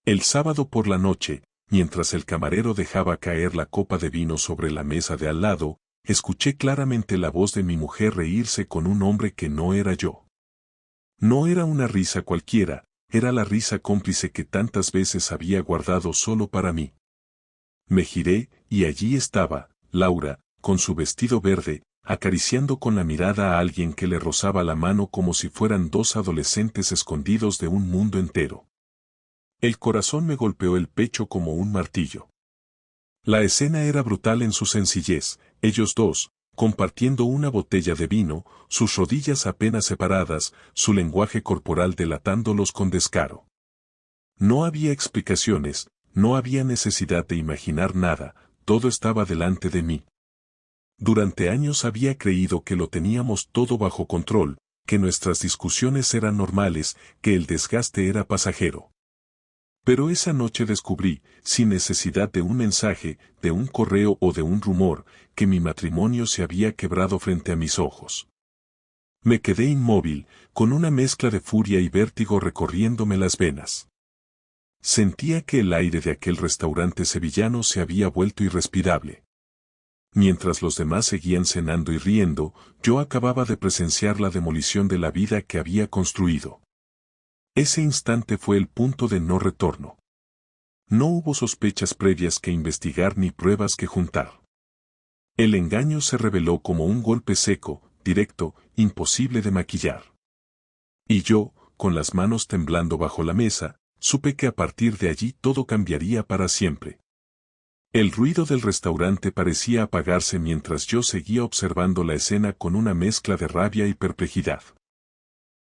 El sábado por la noche, mientras el camarero dejaba caer la copa de vino sobre la mesa de al lado, escuché claramente la voz de mi mujer reírse con un hombre que no era yo. No era una risa cualquiera, era la risa cómplice que tantas veces había guardado solo para mí. Me giré, y allí estaba, Laura, con su vestido verde, acariciando con la mirada a alguien que le rozaba la mano como si fueran dos adolescentes escondidos de un mundo entero. El corazón me golpeó el pecho como un martillo. La escena era brutal en su sencillez, ellos dos, compartiendo una botella de vino, sus rodillas apenas separadas, su lenguaje corporal delatándolos con descaro. No había explicaciones, no había necesidad de imaginar nada, todo estaba delante de mí. Durante años había creído que lo teníamos todo bajo control, que nuestras discusiones eran normales, que el desgaste era pasajero. Pero esa noche descubrí, sin necesidad de un mensaje, de un correo o de un rumor, que mi matrimonio se había quebrado frente a mis ojos. Me quedé inmóvil, con una mezcla de furia y vértigo recorriéndome las venas. Sentía que el aire de aquel restaurante sevillano se había vuelto irrespirable. Mientras los demás seguían cenando y riendo, yo acababa de presenciar la demolición de la vida que había construido. Ese instante fue el punto de no retorno. No hubo sospechas previas que investigar ni pruebas que juntar. El engaño se reveló como un golpe seco, directo, imposible de maquillar. Y yo, con las manos temblando bajo la mesa, supe que a partir de allí todo cambiaría para siempre. El ruido del restaurante parecía apagarse mientras yo seguía observando la escena con una mezcla de rabia y perplejidad.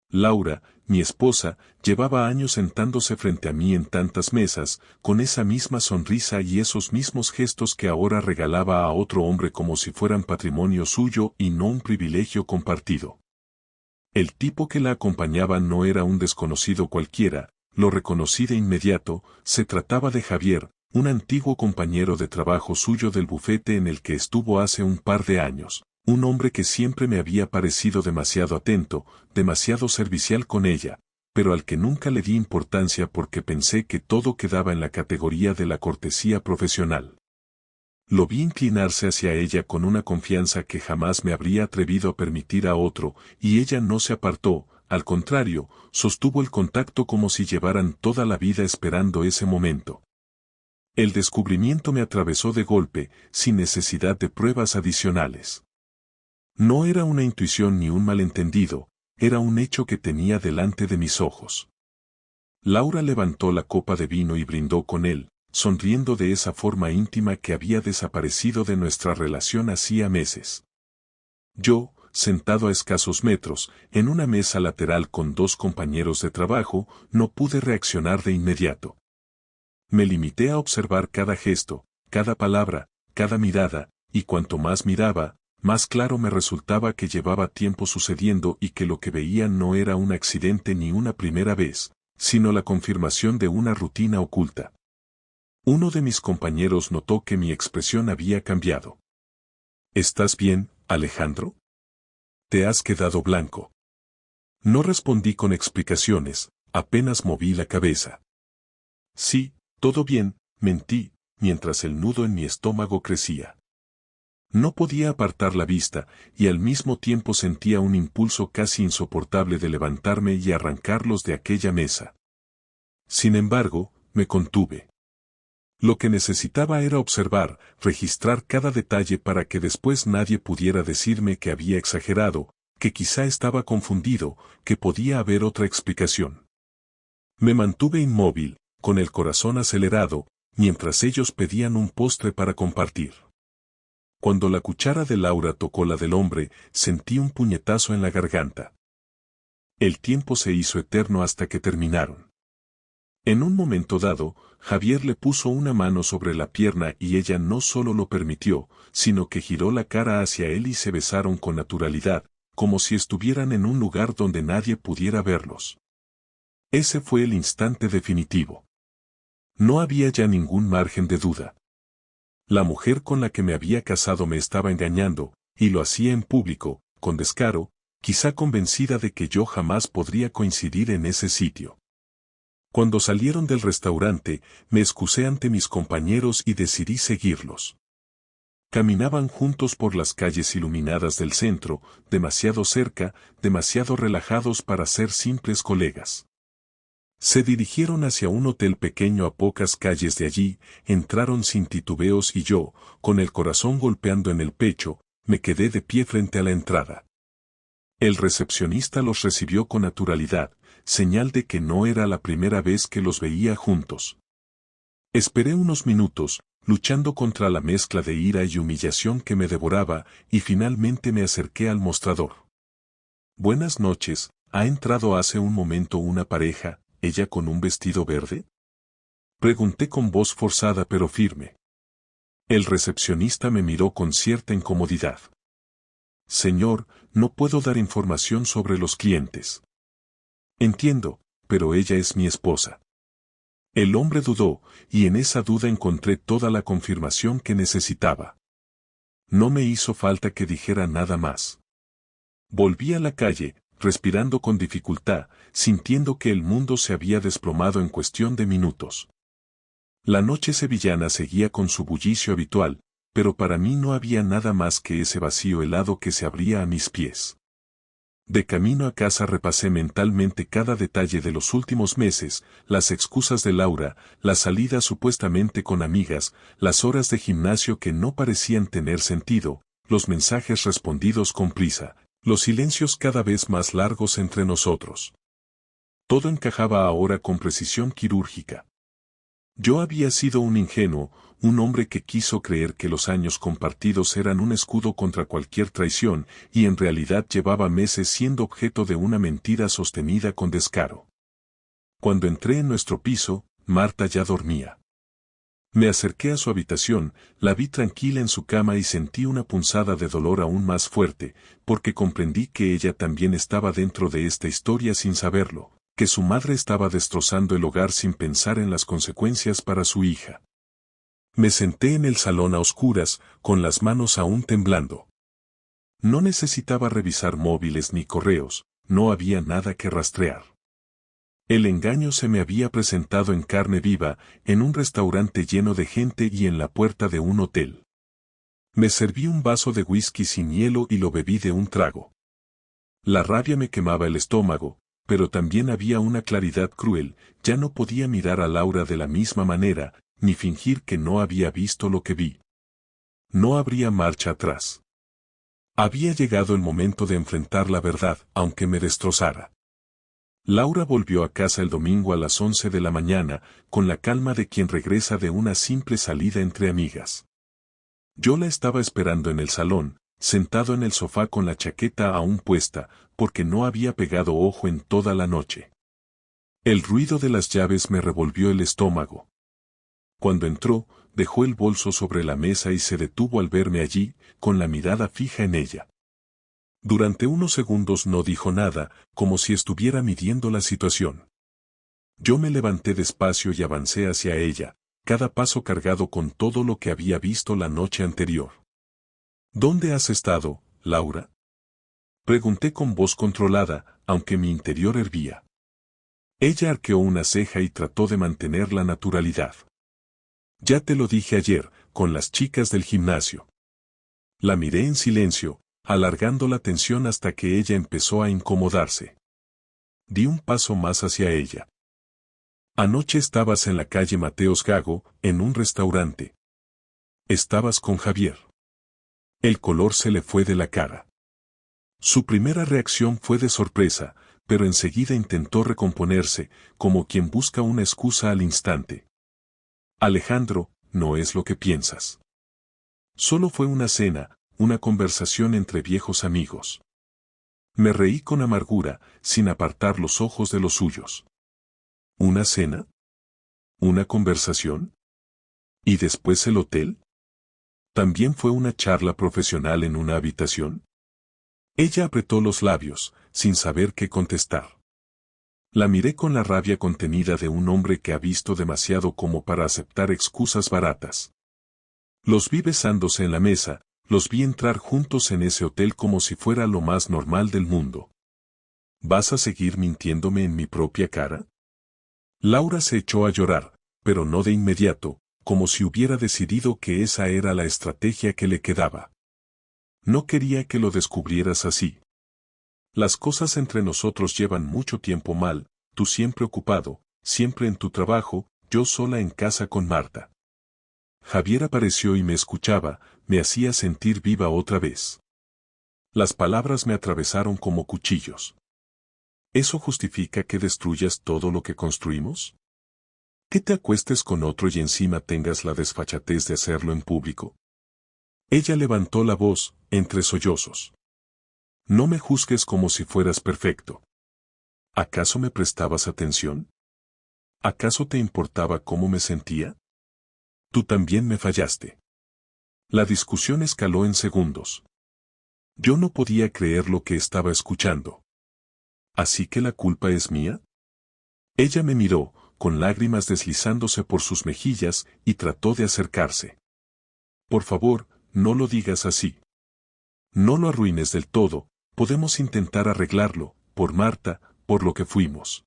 Laura, mi esposa, llevaba años sentándose frente a mí en tantas mesas, con esa misma sonrisa y esos mismos gestos que ahora regalaba a otro hombre como si fueran patrimonio suyo y no un privilegio compartido. El tipo que la acompañaba no era un desconocido cualquiera, lo reconocí de inmediato, se trataba de Javier, un antiguo compañero de trabajo suyo del bufete en el que estuvo hace un par de años. Un hombre que siempre me había parecido demasiado atento, demasiado servicial con ella, pero al que nunca le di importancia porque pensé que todo quedaba en la categoría de la cortesía profesional. Lo vi inclinarse hacia ella con una confianza que jamás me habría atrevido a permitir a otro, y ella no se apartó, al contrario, sostuvo el contacto como si llevaran toda la vida esperando ese momento. El descubrimiento me atravesó de golpe, sin necesidad de pruebas adicionales. No era una intuición ni un malentendido, era un hecho que tenía delante de mis ojos. Laura levantó la copa de vino y brindó con él, sonriendo de esa forma íntima que había desaparecido de nuestra relación hacía meses. Yo, sentado a escasos metros, en una mesa lateral con dos compañeros de trabajo, no pude reaccionar de inmediato. Me limité a observar cada gesto, cada palabra, cada mirada, y cuanto más miraba, más claro me resultaba que llevaba tiempo sucediendo y que lo que veía no era un accidente ni una primera vez, sino la confirmación de una rutina oculta. Uno de mis compañeros notó que mi expresión había cambiado. ¿Estás bien, Alejandro? ¿Te has quedado blanco? No respondí con explicaciones, apenas moví la cabeza. Sí, todo bien, mentí, mientras el nudo en mi estómago crecía. No podía apartar la vista, y al mismo tiempo sentía un impulso casi insoportable de levantarme y arrancarlos de aquella mesa. Sin embargo, me contuve. Lo que necesitaba era observar, registrar cada detalle para que después nadie pudiera decirme que había exagerado, que quizá estaba confundido, que podía haber otra explicación. Me mantuve inmóvil, con el corazón acelerado, mientras ellos pedían un postre para compartir. Cuando la cuchara de Laura tocó la del hombre, sentí un puñetazo en la garganta. El tiempo se hizo eterno hasta que terminaron. En un momento dado, Javier le puso una mano sobre la pierna y ella no solo lo permitió, sino que giró la cara hacia él y se besaron con naturalidad, como si estuvieran en un lugar donde nadie pudiera verlos. Ese fue el instante definitivo. No había ya ningún margen de duda. La mujer con la que me había casado me estaba engañando, y lo hacía en público, con descaro, quizá convencida de que yo jamás podría coincidir en ese sitio. Cuando salieron del restaurante, me excusé ante mis compañeros y decidí seguirlos. Caminaban juntos por las calles iluminadas del centro, demasiado cerca, demasiado relajados para ser simples colegas. Se dirigieron hacia un hotel pequeño a pocas calles de allí, entraron sin titubeos y yo, con el corazón golpeando en el pecho, me quedé de pie frente a la entrada. El recepcionista los recibió con naturalidad, señal de que no era la primera vez que los veía juntos. Esperé unos minutos, luchando contra la mezcla de ira y humillación que me devoraba, y finalmente me acerqué al mostrador. Buenas noches, ¿ha entrado hace un momento una pareja, ella con un vestido verde? Pregunté con voz forzada pero firme. El recepcionista me miró con cierta incomodidad. Señor, no puedo dar información sobre los clientes. Entiendo, pero ella es mi esposa. El hombre dudó, y en esa duda encontré toda la confirmación que necesitaba. No me hizo falta que dijera nada más. Volví a la calle, respirando con dificultad, sintiendo que el mundo se había desplomado en cuestión de minutos. La noche sevillana seguía con su bullicio habitual, pero para mí no había nada más que ese vacío helado que se abría a mis pies. De camino a casa repasé mentalmente cada detalle de los últimos meses, las excusas de Laura, las salidas supuestamente con amigas, las horas de gimnasio que no parecían tener sentido, los mensajes respondidos con prisa, los silencios cada vez más largos entre nosotros. Todo encajaba ahora con precisión quirúrgica. Yo había sido un ingenuo, un hombre que quiso creer que los años compartidos eran un escudo contra cualquier traición, y en realidad llevaba meses siendo objeto de una mentira sostenida con descaro. Cuando entré en nuestro piso, Marta ya dormía. Me acerqué a su habitación, la vi tranquila en su cama y sentí una punzada de dolor aún más fuerte, porque comprendí que ella también estaba dentro de esta historia sin saberlo, que su madre estaba destrozando el hogar sin pensar en las consecuencias para su hija. Me senté en el salón a oscuras, con las manos aún temblando. No necesitaba revisar móviles ni correos, no había nada que rastrear. El engaño se me había presentado en carne viva, en un restaurante lleno de gente y en la puerta de un hotel. Me serví un vaso de whisky sin hielo y lo bebí de un trago. La rabia me quemaba el estómago, pero también había una claridad cruel, ya no podía mirar a Laura de la misma manera, ni fingir que no había visto lo que vi. No habría marcha atrás. Había llegado el momento de enfrentar la verdad, aunque me destrozara. Laura volvió a casa el domingo a las 11 de la mañana, con la calma de quien regresa de una simple salida entre amigas. Yo la estaba esperando en el salón, sentado en el sofá con la chaqueta aún puesta, porque no había pegado ojo en toda la noche. El ruido de las llaves me revolvió el estómago. Cuando entró, dejó el bolso sobre la mesa y se detuvo al verme allí, con la mirada fija en ella. Durante unos segundos no dijo nada, como si estuviera midiendo la situación. Yo me levanté despacio y avancé hacia ella, cada paso cargado con todo lo que había visto la noche anterior. ¿Dónde has estado, Laura? Pregunté con voz controlada, aunque mi interior hervía. Ella arqueó una ceja y trató de mantener la naturalidad. Ya te lo dije ayer, con las chicas del gimnasio. La miré en silencio, alargando la tensión hasta que ella empezó a incomodarse. Di un paso más hacia ella. Anoche estabas en la calle Mateos Gago, en un restaurante. Estabas con Javier. El color se le fue de la cara. Su primera reacción fue de sorpresa, pero enseguida intentó recomponerse, como quien busca una excusa al instante. Alejandro, no es lo que piensas. Solo fue una cena, una conversación entre viejos amigos. Me reí con amargura, sin apartar los ojos de los suyos. ¿Una cena? ¿Una conversación? ¿Y después el hotel? ¿También fue una charla profesional en una habitación? Ella apretó los labios, sin saber qué contestar. La miré con la rabia contenida de un hombre que ha visto demasiado como para aceptar excusas baratas. Los vi besándose en la mesa, los vi entrar juntos en ese hotel como si fuera lo más normal del mundo. ¿Vas a seguir mintiéndome en mi propia cara? Laura se echó a llorar, pero no de inmediato, como si hubiera decidido que esa era la estrategia que le quedaba. No quería que lo descubrieras así. Las cosas entre nosotros llevan mucho tiempo mal, tú siempre ocupado, siempre en tu trabajo, yo sola en casa con Marta. Javier apareció y me escuchaba, me hacía sentir viva otra vez. Las palabras me atravesaron como cuchillos. ¿Eso justifica que destruyas todo lo que construimos? ¿Que te acuestes con otro y encima tengas la desfachatez de hacerlo en público? Ella levantó la voz, entre sollozos. No me juzgues como si fueras perfecto. ¿Acaso me prestabas atención? ¿Acaso te importaba cómo me sentía? Tú también me fallaste. La discusión escaló en segundos. Yo no podía creer lo que estaba escuchando. ¿Así que la culpa es mía? Ella me miró, con lágrimas deslizándose por sus mejillas, y trató de acercarse. Por favor, no lo digas así. No lo arruines del todo, podemos intentar arreglarlo, por Marta, por lo que fuimos.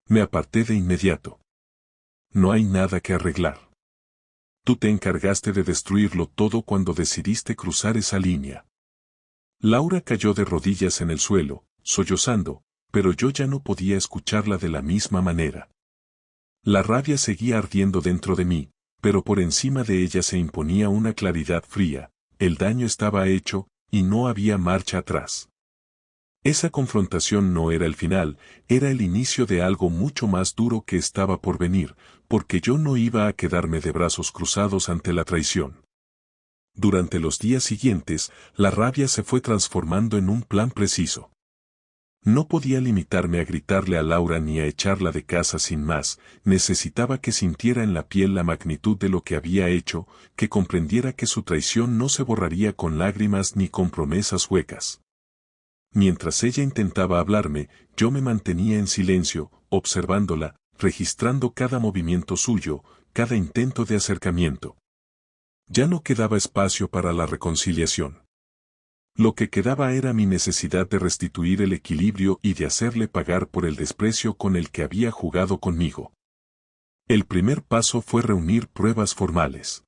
Me aparté de inmediato. No hay nada que arreglar. Tú te encargaste de destruirlo todo cuando decidiste cruzar esa línea. Laura cayó de rodillas en el suelo, sollozando, pero yo ya no podía escucharla de la misma manera. La rabia seguía ardiendo dentro de mí, pero por encima de ella se imponía una claridad fría, el daño estaba hecho, y no había marcha atrás. Esa confrontación no era el final, era el inicio de algo mucho más duro que estaba por venir, porque yo no iba a quedarme de brazos cruzados ante la traición. Durante los días siguientes, la rabia se fue transformando en un plan preciso. No podía limitarme a gritarle a Laura ni a echarla de casa sin más, necesitaba que sintiera en la piel la magnitud de lo que había hecho, que comprendiera que su traición no se borraría con lágrimas ni con promesas huecas. Mientras ella intentaba hablarme, yo me mantenía en silencio, observándola, registrando cada movimiento suyo, cada intento de acercamiento. Ya no quedaba espacio para la reconciliación. Lo que quedaba era mi necesidad de restituir el equilibrio y de hacerle pagar por el desprecio con el que había jugado conmigo. El primer paso fue reunir pruebas formales.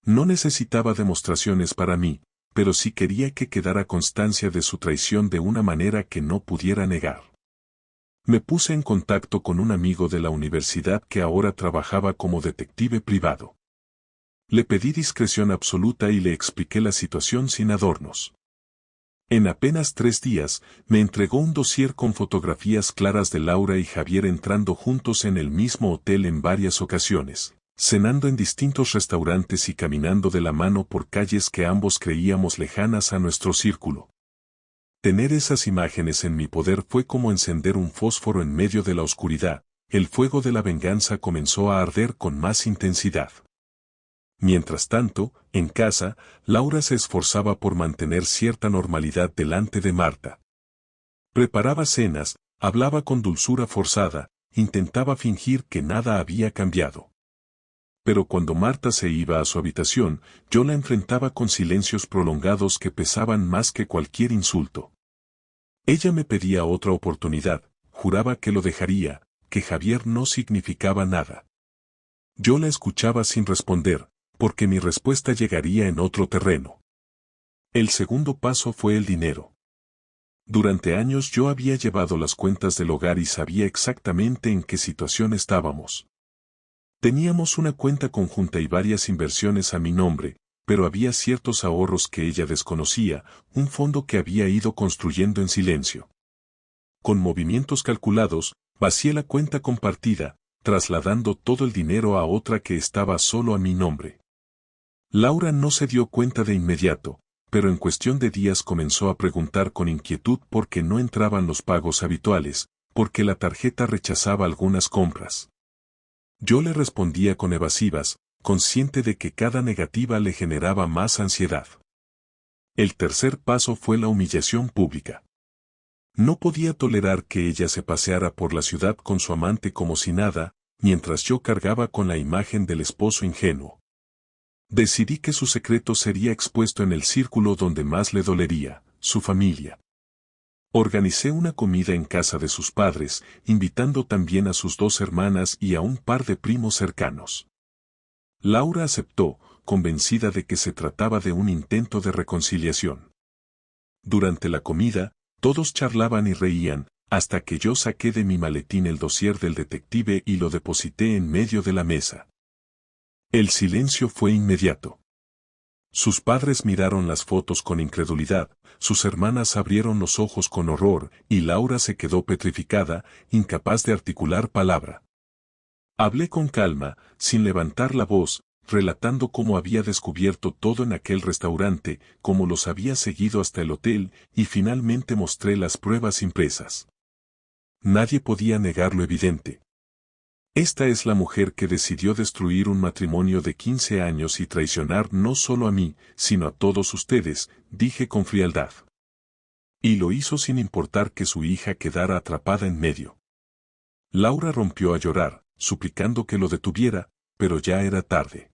No necesitaba demostraciones para mí, pero sí quería que quedara constancia de su traición de una manera que no pudiera negar. Me puse en contacto con un amigo de la universidad que ahora trabajaba como detective privado. Le pedí discreción absoluta y le expliqué la situación sin adornos. En apenas 3 días, me entregó un dossier con fotografías claras de Laura y Javier entrando juntos en el mismo hotel en varias ocasiones, cenando en distintos restaurantes y caminando de la mano por calles que ambos creíamos lejanas a nuestro círculo. Tener esas imágenes en mi poder fue como encender un fósforo en medio de la oscuridad, el fuego de la venganza comenzó a arder con más intensidad. Mientras tanto, en casa, Laura se esforzaba por mantener cierta normalidad delante de Marta. Preparaba cenas, hablaba con dulzura forzada, intentaba fingir que nada había cambiado. Pero cuando Marta se iba a su habitación, yo la enfrentaba con silencios prolongados que pesaban más que cualquier insulto. Ella me pedía otra oportunidad, juraba que lo dejaría, que Javier no significaba nada. Yo la escuchaba sin responder, porque mi respuesta llegaría en otro terreno. El segundo paso fue el dinero. Durante años yo había llevado las cuentas del hogar y sabía exactamente en qué situación estábamos. Teníamos una cuenta conjunta y varias inversiones a mi nombre, pero había ciertos ahorros que ella desconocía, un fondo que había ido construyendo en silencio. Con movimientos calculados, vacié la cuenta compartida, trasladando todo el dinero a otra que estaba solo a mi nombre. Laura no se dio cuenta de inmediato, pero en cuestión de días comenzó a preguntar con inquietud por qué no entraban los pagos habituales, porque la tarjeta rechazaba algunas compras. Yo le respondía con evasivas, consciente de que cada negativa le generaba más ansiedad. El tercer paso fue la humillación pública. No podía tolerar que ella se paseara por la ciudad con su amante como si nada, mientras yo cargaba con la imagen del esposo ingenuo. Decidí que su secreto sería expuesto en el círculo donde más le dolería, su familia. Organicé una comida en casa de sus padres, invitando también a sus 2 hermanas y a un par de primos cercanos. Laura aceptó, convencida de que se trataba de un intento de reconciliación. Durante la comida, todos charlaban y reían, hasta que yo saqué de mi maletín el dossier del detective y lo deposité en medio de la mesa. El silencio fue inmediato. Sus padres miraron las fotos con incredulidad, sus hermanas abrieron los ojos con horror, y Laura se quedó petrificada, incapaz de articular palabra. Hablé con calma, sin levantar la voz, relatando cómo había descubierto todo en aquel restaurante, cómo los había seguido hasta el hotel, y finalmente mostré las pruebas impresas. Nadie podía negar lo evidente. Esta es la mujer que decidió destruir un matrimonio de 15 años y traicionar no solo a mí, sino a todos ustedes, dije con frialdad. Y lo hizo sin importar que su hija quedara atrapada en medio. Laura rompió a llorar, suplicando que lo detuviera, pero ya era tarde.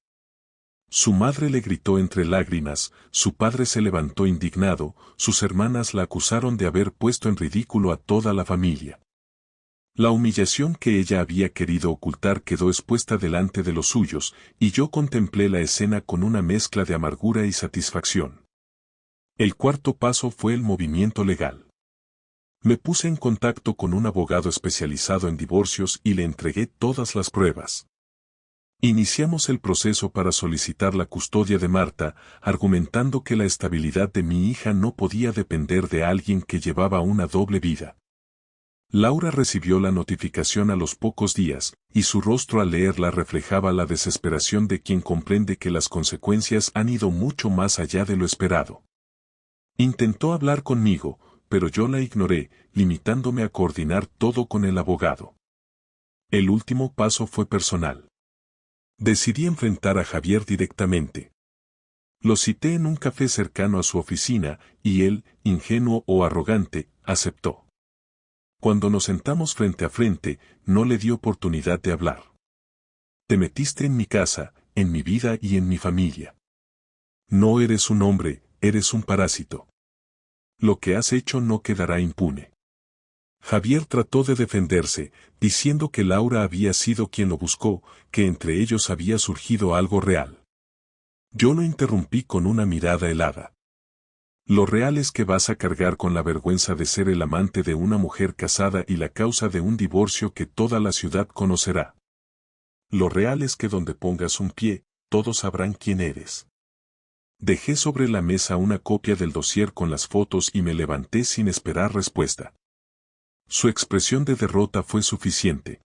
Su madre le gritó entre lágrimas, su padre se levantó indignado, sus hermanas la acusaron de haber puesto en ridículo a toda la familia. La humillación que ella había querido ocultar quedó expuesta delante de los suyos, y yo contemplé la escena con una mezcla de amargura y satisfacción. El cuarto paso fue el movimiento legal. Me puse en contacto con un abogado especializado en divorcios y le entregué todas las pruebas. Iniciamos el proceso para solicitar la custodia de Marta, argumentando que la estabilidad de mi hija no podía depender de alguien que llevaba una doble vida. Laura recibió la notificación a los pocos días, y su rostro al leerla reflejaba la desesperación de quien comprende que las consecuencias han ido mucho más allá de lo esperado. Intentó hablar conmigo, pero yo la ignoré, limitándome a coordinar todo con el abogado. El último paso fue personal. Decidí enfrentar a Javier directamente. Lo cité en un café cercano a su oficina, y él, ingenuo o arrogante, aceptó. Cuando nos sentamos frente a frente, no le di oportunidad de hablar. Te metiste en mi casa, en mi vida y en mi familia. No eres un hombre, eres un parásito. Lo que has hecho no quedará impune. Javier trató de defenderse, diciendo que Laura había sido quien lo buscó, que entre ellos había surgido algo real. Yo lo interrumpí con una mirada helada. Lo real es que vas a cargar con la vergüenza de ser el amante de una mujer casada y la causa de un divorcio que toda la ciudad conocerá. Lo real es que donde pongas un pie, todos sabrán quién eres. Dejé sobre la mesa una copia del dossier con las fotos y me levanté sin esperar respuesta. Su expresión de derrota fue suficiente.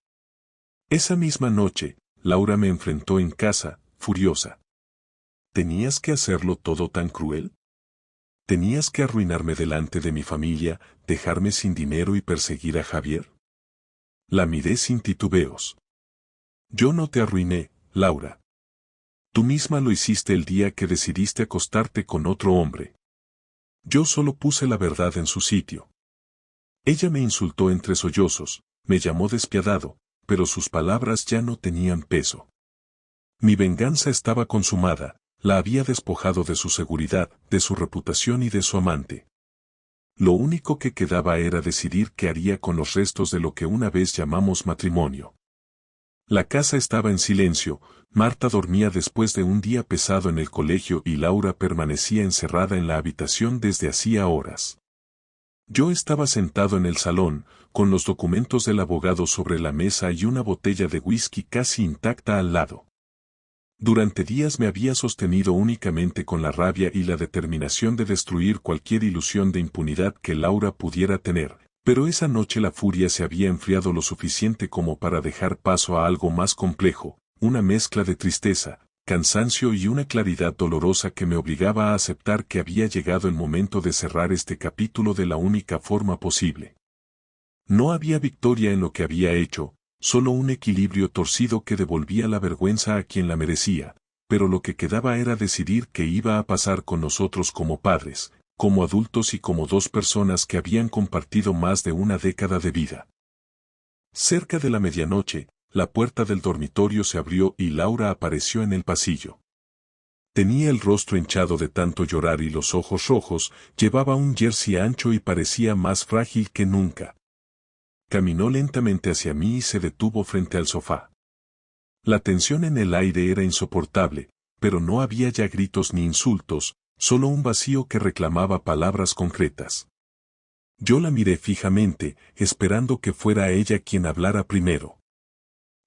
Esa misma noche, Laura me enfrentó en casa, furiosa. ¿Tenías que hacerlo todo tan cruel? ¿Tenías que arruinarme delante de mi familia, dejarme sin dinero y perseguir a Javier? La miré sin titubeos. Yo no te arruiné, Laura. Tú misma lo hiciste el día que decidiste acostarte con otro hombre. Yo solo puse la verdad en su sitio. Ella me insultó entre sollozos, me llamó despiadado, pero sus palabras ya no tenían peso. Mi venganza estaba consumada. La había despojado de su seguridad, de su reputación y de su amante. Lo único que quedaba era decidir qué haría con los restos de lo que una vez llamamos matrimonio. La casa estaba en silencio, Marta dormía después de un día pesado en el colegio y Laura permanecía encerrada en la habitación desde hacía horas. Yo estaba sentado en el salón, con los documentos del abogado sobre la mesa y una botella de whisky casi intacta al lado. Durante días me había sostenido únicamente con la rabia y la determinación de destruir cualquier ilusión de impunidad que Laura pudiera tener, pero esa noche la furia se había enfriado lo suficiente como para dejar paso a algo más complejo, una mezcla de tristeza, cansancio y una claridad dolorosa que me obligaba a aceptar que había llegado el momento de cerrar este capítulo de la única forma posible. No había victoria en lo que había hecho, solo un equilibrio torcido que devolvía la vergüenza a quien la merecía, pero lo que quedaba era decidir qué iba a pasar con nosotros como padres, como adultos y como dos personas que habían compartido más de una década de vida. Cerca de la medianoche, la puerta del dormitorio se abrió y Laura apareció en el pasillo. Tenía el rostro hinchado de tanto llorar y los ojos rojos, llevaba un jersey ancho y parecía más frágil que nunca. Caminó lentamente hacia mí y se detuvo frente al sofá. La tensión en el aire era insoportable, pero no había ya gritos ni insultos, solo un vacío que reclamaba palabras concretas. Yo la miré fijamente, esperando que fuera ella quien hablara primero.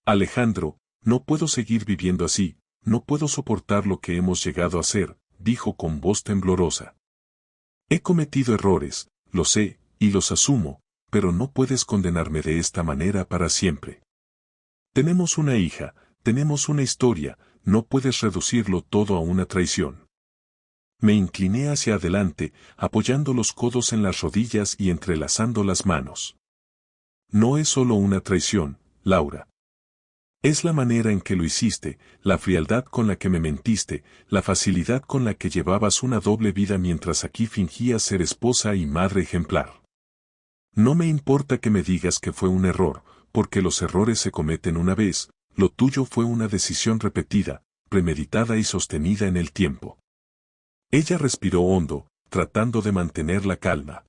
Alejandro, no puedo seguir viviendo así, no puedo soportar lo que hemos llegado a hacer, dijo con voz temblorosa. He cometido errores, lo sé, y los asumo, pero no puedes condenarme de esta manera para siempre. Tenemos una hija, tenemos una historia, no puedes reducirlo todo a una traición. Me incliné hacia adelante, apoyando los codos en las rodillas y entrelazando las manos. No es solo una traición, Laura. Es la manera en que lo hiciste, la frialdad con la que me mentiste, la facilidad con la que llevabas una doble vida mientras aquí fingías ser esposa y madre ejemplar. No me importa que me digas que fue un error, porque los errores se cometen una vez, lo tuyo fue una decisión repetida, premeditada y sostenida en el tiempo. Ella respiró hondo, tratando de mantener la calma.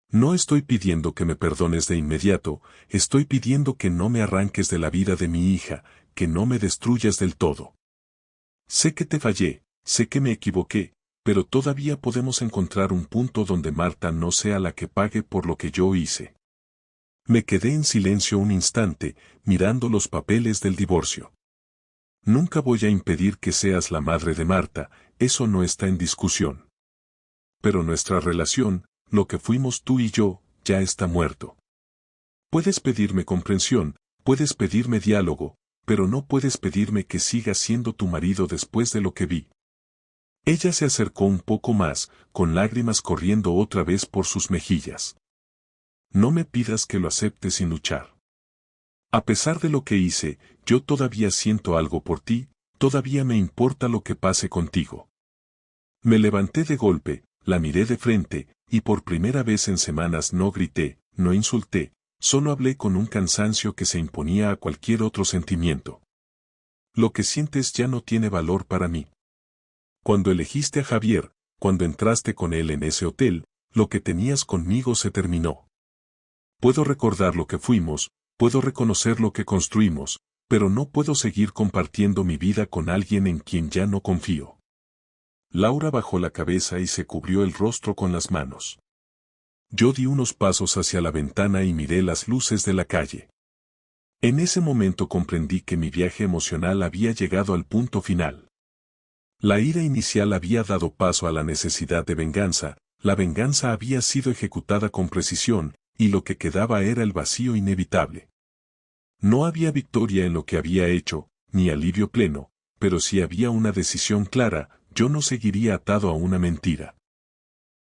No estoy pidiendo que me perdones de inmediato, estoy pidiendo que no me arranques de la vida de mi hija, que no me destruyas del todo. Sé que te fallé, sé que me equivoqué, pero todavía podemos encontrar un punto donde Marta no sea la que pague por lo que yo hice. Me quedé en silencio un instante, mirando los papeles del divorcio. Nunca voy a impedir que seas la madre de Marta, eso no está en discusión. Pero nuestra relación, lo que fuimos tú y yo, ya está muerto. Puedes pedirme comprensión, puedes pedirme diálogo, pero no puedes pedirme que siga siendo tu marido después de lo que vi. Ella se acercó un poco más, con lágrimas corriendo otra vez por sus mejillas. No me pidas que lo acepte sin luchar. A pesar de lo que hice, yo todavía siento algo por ti, todavía me importa lo que pase contigo. Me levanté de golpe, la miré de frente, y por primera vez en semanas no grité, no insulté, solo hablé con un cansancio que se imponía a cualquier otro sentimiento. Lo que sientes ya no tiene valor para mí. Cuando elegiste a Javier, cuando entraste con él en ese hotel, lo que tenías conmigo se terminó. Puedo recordar lo que fuimos, puedo reconocer lo que construimos, pero no puedo seguir compartiendo mi vida con alguien en quien ya no confío. Laura bajó la cabeza y se cubrió el rostro con las manos. Yo di unos pasos hacia la ventana y miré las luces de la calle. En ese momento comprendí que mi viaje emocional había llegado al punto final. La ira inicial había dado paso a la necesidad de venganza, la venganza había sido ejecutada con precisión, y lo que quedaba era el vacío inevitable. No había victoria en lo que había hecho, ni alivio pleno, pero sí había una decisión clara, yo no seguiría atado a una mentira.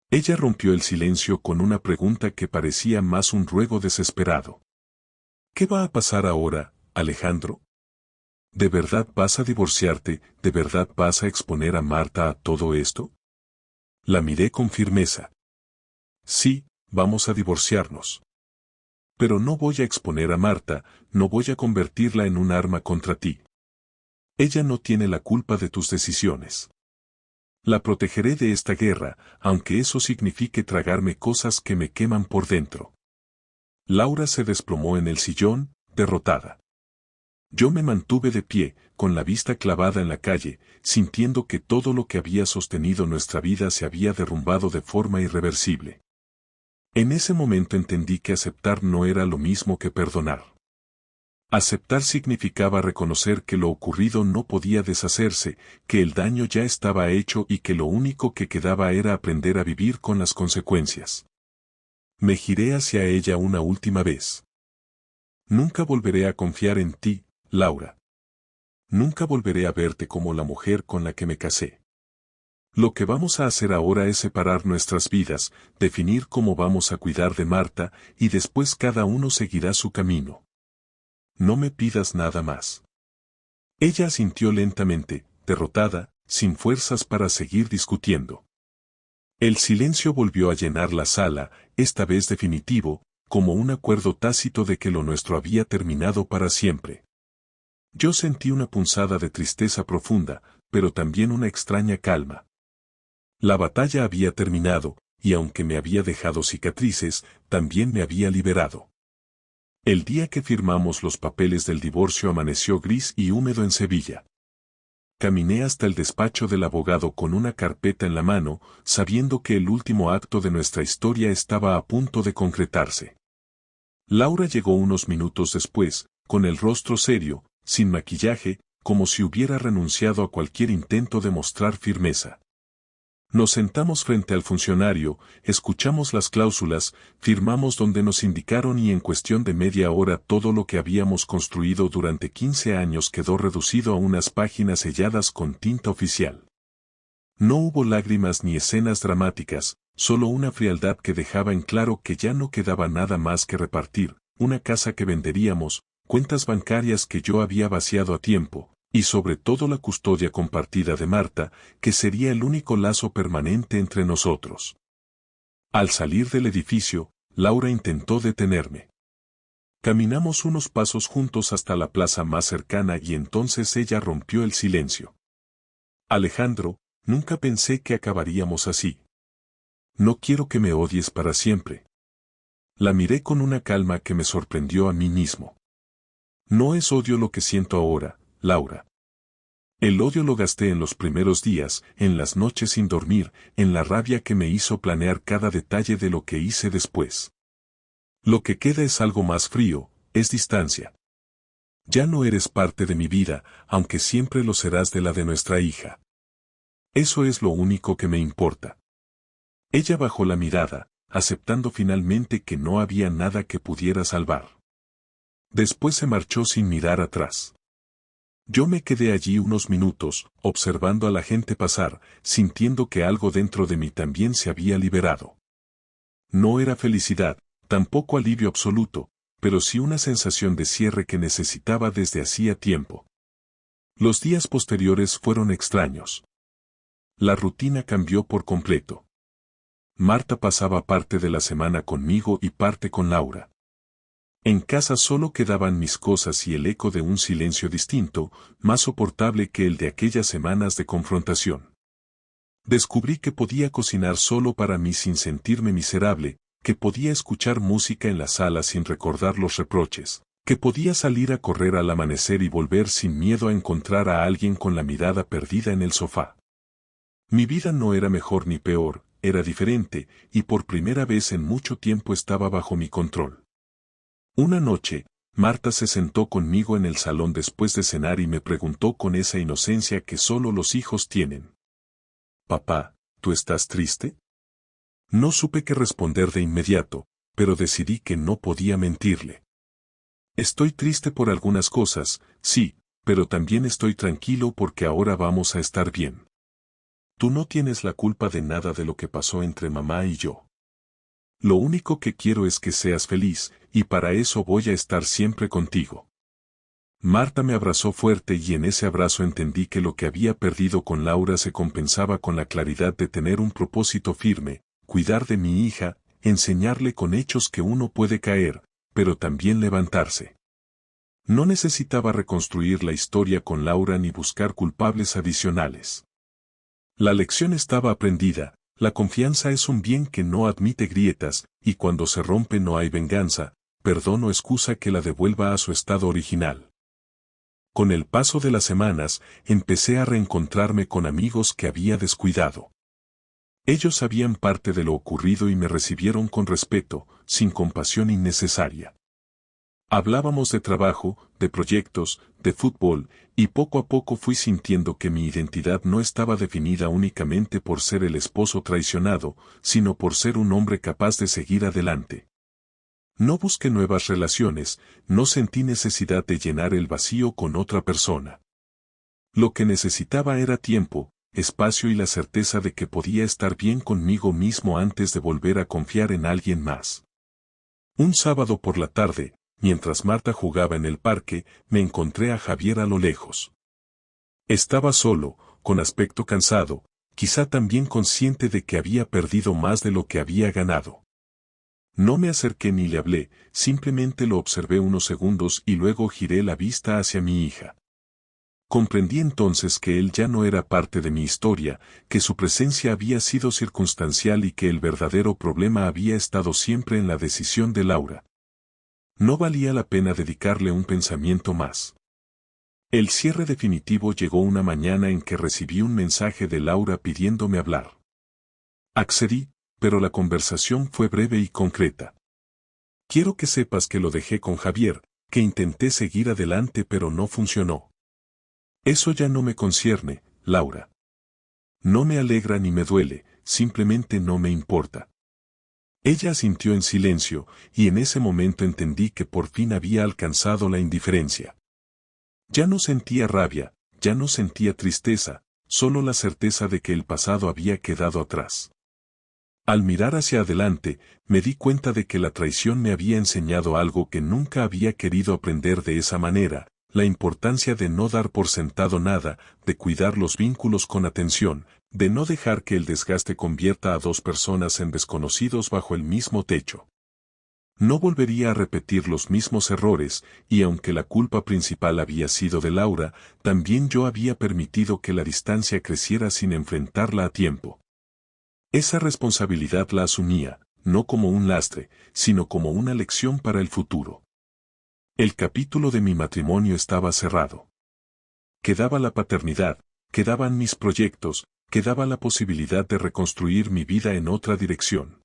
Ella rompió el silencio con una pregunta que parecía más un ruego desesperado. ¿Qué va a pasar ahora, Alejandro? ¿De verdad vas a divorciarte, de verdad vas a exponer a Marta a todo esto? La miré con firmeza. Sí, vamos a divorciarnos. Pero no voy a exponer a Marta, no voy a convertirla en un arma contra ti. Ella no tiene la culpa de tus decisiones. La protegeré de esta guerra, aunque eso signifique tragarme cosas que me queman por dentro. Laura se desplomó en el sillón, derrotada. Yo me mantuve de pie, con la vista clavada en la calle, sintiendo que todo lo que había sostenido nuestra vida se había derrumbado de forma irreversible. En ese momento entendí que aceptar no era lo mismo que perdonar. Aceptar significaba reconocer que lo ocurrido no podía deshacerse, que el daño ya estaba hecho y que lo único que quedaba era aprender a vivir con las consecuencias. Me giré hacia ella una última vez. Nunca volveré a confiar en ti, Laura. Nunca volveré a verte como la mujer con la que me casé. Lo que vamos a hacer ahora es separar nuestras vidas, definir cómo vamos a cuidar de Marta, y después cada uno seguirá su camino. No me pidas nada más. Ella asintió lentamente, derrotada, sin fuerzas para seguir discutiendo. El silencio volvió a llenar la sala, esta vez definitivo, como un acuerdo tácito de que lo nuestro había terminado para siempre. Yo sentí una punzada de tristeza profunda, pero también una extraña calma. La batalla había terminado, y aunque me había dejado cicatrices, también me había liberado. El día que firmamos los papeles del divorcio amaneció gris y húmedo en Sevilla. Caminé hasta el despacho del abogado con una carpeta en la mano, sabiendo que el último acto de nuestra historia estaba a punto de concretarse. Laura llegó unos minutos después, con el rostro serio, sin maquillaje, como si hubiera renunciado a cualquier intento de mostrar firmeza. Nos sentamos frente al funcionario, escuchamos las cláusulas, firmamos donde nos indicaron y en cuestión de media hora todo lo que habíamos construido durante 15 años quedó reducido a unas páginas selladas con tinta oficial. No hubo lágrimas ni escenas dramáticas, solo una frialdad que dejaba en claro que ya no quedaba nada más que repartir, una casa que venderíamos, cuentas bancarias que yo había vaciado a tiempo, y sobre todo la custodia compartida de Marta, que sería el único lazo permanente entre nosotros. Al salir del edificio, Laura intentó detenerme. Caminamos unos pasos juntos hasta la plaza más cercana y entonces ella rompió el silencio. Alejandro, nunca pensé que acabaríamos así. No quiero que me odies para siempre. La miré con una calma que me sorprendió a mí mismo. No es odio lo que siento ahora, Laura. El odio lo gasté en los primeros días, en las noches sin dormir, en la rabia que me hizo planear cada detalle de lo que hice después. Lo que queda es algo más frío, es distancia. Ya no eres parte de mi vida, aunque siempre lo serás de la de nuestra hija. Eso es lo único que me importa. Ella bajó la mirada, aceptando finalmente que no había nada que pudiera salvar. Después se marchó sin mirar atrás. Yo me quedé allí unos minutos, observando a la gente pasar, sintiendo que algo dentro de mí también se había liberado. No era felicidad, tampoco alivio absoluto, pero sí una sensación de cierre que necesitaba desde hacía tiempo. Los días posteriores fueron extraños. La rutina cambió por completo. Marta pasaba parte de la semana conmigo y parte con Laura. En casa solo quedaban mis cosas y el eco de un silencio distinto, más soportable que el de aquellas semanas de confrontación. Descubrí que podía cocinar solo para mí sin sentirme miserable, que podía escuchar música en la sala sin recordar los reproches, que podía salir a correr al amanecer y volver sin miedo a encontrar a alguien con la mirada perdida en el sofá. Mi vida no era mejor ni peor, era diferente, y por primera vez en mucho tiempo estaba bajo mi control. Una noche, Marta se sentó conmigo en el salón después de cenar y me preguntó con esa inocencia que solo los hijos tienen. «Papá, ¿tú estás triste?» No supe qué responder de inmediato, pero decidí que no podía mentirle. Estoy triste por algunas cosas, sí, pero también estoy tranquilo porque ahora vamos a estar bien. Tú no tienes la culpa de nada de lo que pasó entre mamá y yo. Lo único que quiero es que seas feliz, y para eso voy a estar siempre contigo. Marta me abrazó fuerte y en ese abrazo entendí que lo que había perdido con Laura se compensaba con la claridad de tener un propósito firme, cuidar de mi hija, enseñarle con hechos que uno puede caer, pero también levantarse. No necesitaba reconstruir la historia con Laura ni buscar culpables adicionales. La lección estaba aprendida. La confianza es un bien que no admite grietas, y cuando se rompe no hay venganza, perdón o excusa que la devuelva a su estado original. Con el paso de las semanas, empecé a reencontrarme con amigos que había descuidado. Ellos sabían parte de lo ocurrido y me recibieron con respeto, sin compasión innecesaria. Hablábamos de trabajo, de proyectos, de fútbol, y poco a poco fui sintiendo que mi identidad no estaba definida únicamente por ser el esposo traicionado, sino por ser un hombre capaz de seguir adelante. No busqué nuevas relaciones, no sentí necesidad de llenar el vacío con otra persona. Lo que necesitaba era tiempo, espacio y la certeza de que podía estar bien conmigo mismo antes de volver a confiar en alguien más. Un sábado por la tarde, mientras Marta jugaba en el parque, me encontré a Javier a lo lejos. Estaba solo, con aspecto cansado, quizá también consciente de que había perdido más de lo que había ganado. No me acerqué ni le hablé, simplemente lo observé unos segundos y luego giré la vista hacia mi hija. Comprendí entonces que él ya no era parte de mi historia, que su presencia había sido circunstancial y que el verdadero problema había estado siempre en la decisión de Laura. No valía la pena dedicarle un pensamiento más. El cierre definitivo llegó una mañana en que recibí un mensaje de Laura pidiéndome hablar. Accedí, pero la conversación fue breve y concreta. Quiero que sepas que lo dejé con Javier, que intenté seguir adelante pero no funcionó. Eso ya no me concierne, Laura. No me alegra ni me duele, simplemente no me importa. Ella asintió en silencio, y en ese momento entendí que por fin había alcanzado la indiferencia. Ya no sentía rabia, ya no sentía tristeza, solo la certeza de que el pasado había quedado atrás. Al mirar hacia adelante, me di cuenta de que la traición me había enseñado algo que nunca había querido aprender de esa manera, la importancia de no dar por sentado nada, de cuidar los vínculos con atención, de no dejar que el desgaste convierta a dos personas en desconocidos bajo el mismo techo. No volvería a repetir los mismos errores, y aunque la culpa principal había sido de Laura, también yo había permitido que la distancia creciera sin enfrentarla a tiempo. Esa responsabilidad la asumía, no como un lastre, sino como una lección para el futuro. El capítulo de mi matrimonio estaba cerrado. Quedaba la paternidad, quedaban mis proyectos, quedaba la posibilidad de reconstruir mi vida en otra dirección.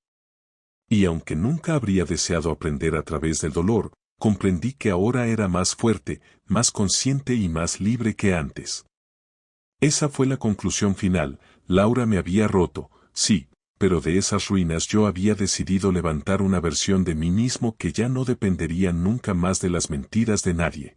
Y aunque nunca habría deseado aprender a través del dolor, comprendí que ahora era más fuerte, más consciente y más libre que antes. Esa fue la conclusión final. Laura me había roto, sí, pero de esas ruinas yo había decidido levantar una versión de mí mismo que ya no dependería nunca más de las mentiras de nadie.